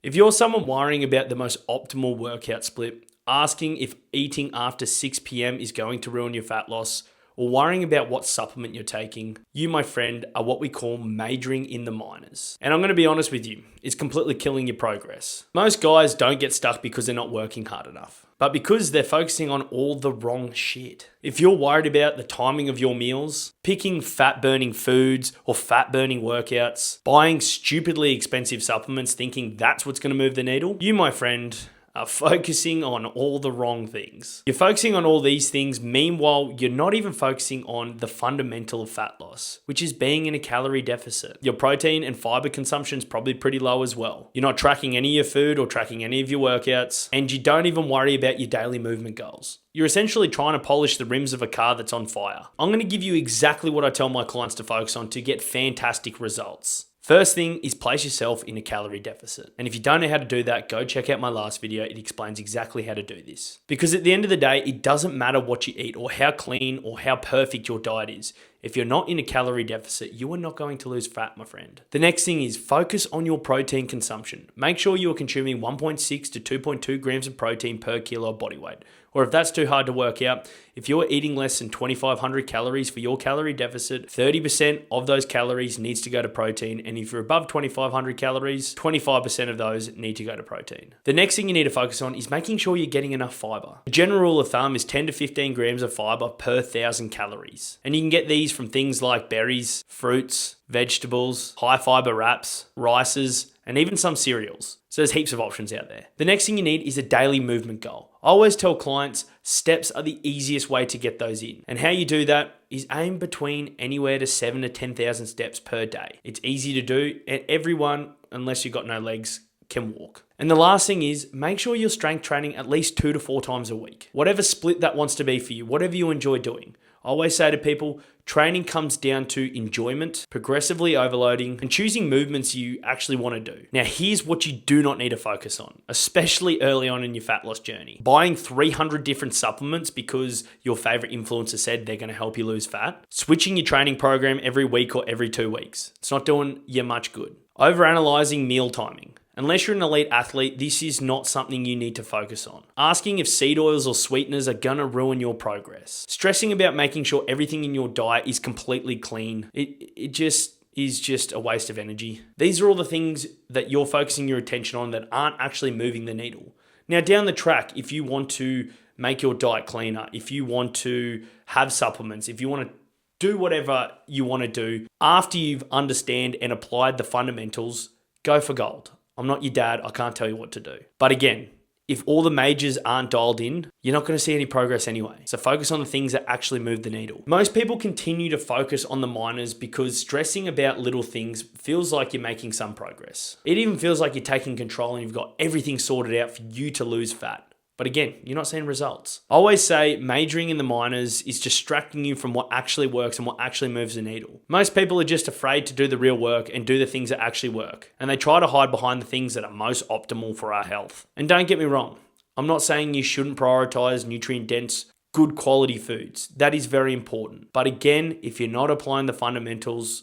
If you're someone worrying about the most optimal workout split, asking if eating after 6 p.m. is going to ruin your fat loss, or worrying about what supplement you're taking, you, my friend, are what we call majoring in the minors. And I'm going to be honest with you, it's completely killing your progress. Most guys don't get stuck because they're not working hard enough, but because they're focusing on all the wrong shit. If you're worried about the timing of your meals, picking fat-burning foods or fat-burning workouts, buying stupidly expensive supplements thinking that's what's going to move the needle, you, my friend, are focusing on all the wrong things. You're focusing on all these things, meanwhile, you're not even focusing on the fundamental of fat loss, which is being in a calorie deficit. Your protein and fiber consumption is probably pretty low as well. You're not tracking any of your food or tracking any of your workouts, and you don't even worry about your daily movement goals. You're essentially trying to polish the rims of a car that's on fire. I'm going to give you exactly what I tell my clients to focus on to get fantastic results. First thing is place yourself in a calorie deficit. And if you don't know how to do that, go check out my last video. It explains exactly how to do this. Because at the end of the day, it doesn't matter what you eat or how clean or how perfect your diet is. If you're not in a calorie deficit, you are not going to lose fat, my friend. The next thing is focus on your protein consumption. Make sure you are consuming 1.6 to 2.2 grams of protein per kilo of body weight. Or if that's too hard to work out, if you're eating less than 2,500 calories for your calorie deficit, 30% of those calories needs to go to protein. And if you're above 2,500 calories, 25% of those need to go to protein. The next thing you need to focus on is making sure you're getting enough fiber. The general rule of thumb is 10 to 15 grams of fiber per 1,000 calories. And you can get these from things like berries, fruits, vegetables, high fiber wraps, rices, and even some cereals. So there's heaps of options out there. The next thing you need is a daily movement goal. I always tell clients steps are the easiest way to get those in. And how you do that is aim between anywhere to 7 to 10,000 steps per day. It's easy to do, and everyone, unless you've got no legs, can walk. And the last thing is make sure you're strength training at least 2 to 4 times a week. Whatever split that wants to be for you, whatever you enjoy doing. I always say to people, training comes down to enjoyment, progressively overloading, and choosing movements you actually want to do. Now, here's what you do not need to focus on, especially early on in your fat loss journey. Buying 300 different supplements because your favorite influencer said they're going to help you lose fat. Switching your training program every week or every 2 weeks. It's not doing you much good. Overanalyzing meal timing. Unless you're an elite athlete, this is not something you need to focus on. Asking if seed oils or sweeteners are gonna ruin your progress. Stressing about making sure everything in your diet is completely clean. It just is just a waste of energy. These are all the things that you're focusing your attention on that aren't actually moving the needle. Now, down the track, if you want to make your diet cleaner, if you want to have supplements, if you want to do whatever you want to do, after you've understand and applied the fundamentals, go for gold. I'm not your dad. I can't tell you what to do. But again, if all the majors aren't dialed in, you're not going to see any progress anyway. So focus on the things that actually move the needle. Most people continue to focus on the minors because stressing about little things feels like you're making some progress. It even feels like you're taking control and you've got everything sorted out for you to lose fat. But again, you're not seeing results. I always say majoring in the minors is distracting you from what actually works and what actually moves the needle. Most people are just afraid to do the real work and do the things that actually work. And they try to hide behind the things that are most optimal for our health. And don't get me wrong, I'm not saying you shouldn't prioritize nutrient-dense, good quality foods. That is very important. But again, if you're not applying the fundamentals,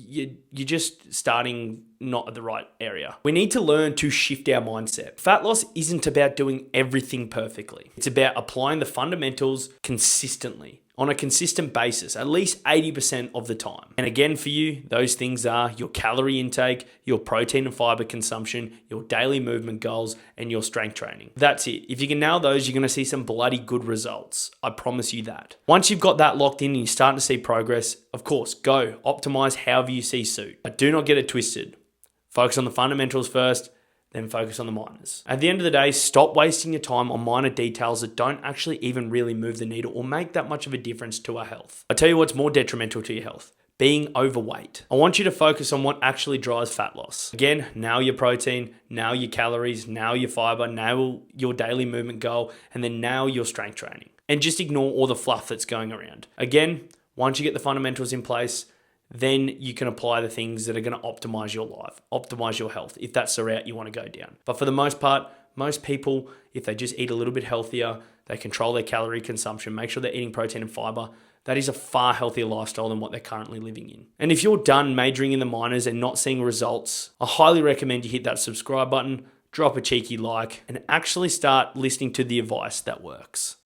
you're just starting not at the right area. We need to learn to shift our mindset. Fat loss isn't about doing everything perfectly. It's about applying the fundamentals consistently, on a consistent basis, at least 80% of the time. And again, for you, those things are your calorie intake, your protein and fiber consumption, your daily movement goals, and your strength training. That's it. If you can nail those, you're gonna see some bloody good results. I promise you that. Once you've got that locked in and you're starting to see progress, of course, go optimize however you see suit. But do not get it twisted. Focus on the fundamentals first, then focus on the minors. At the end of the day, stop wasting your time on minor details that don't actually even really move the needle or make that much of a difference to our health. I'll tell you what's more detrimental to your health. Being overweight. I want you to focus on what actually drives fat loss. Again, now your protein, now your calories, now your fiber, now your daily movement goal, and then now your strength training. And just ignore all the fluff that's going around. Again, once you get the fundamentals in place, then you can apply the things that are going to optimize your life, optimize your health, if that's the route you want to go down. But for the most part, most people, if they just eat a little bit healthier, they control their calorie consumption, make sure they're eating protein and fiber, that is a far healthier lifestyle than what they're currently living in. And if you're done majoring in the minors and not seeing results, I highly recommend you hit that subscribe button, drop a cheeky like, and actually start listening to the advice that works.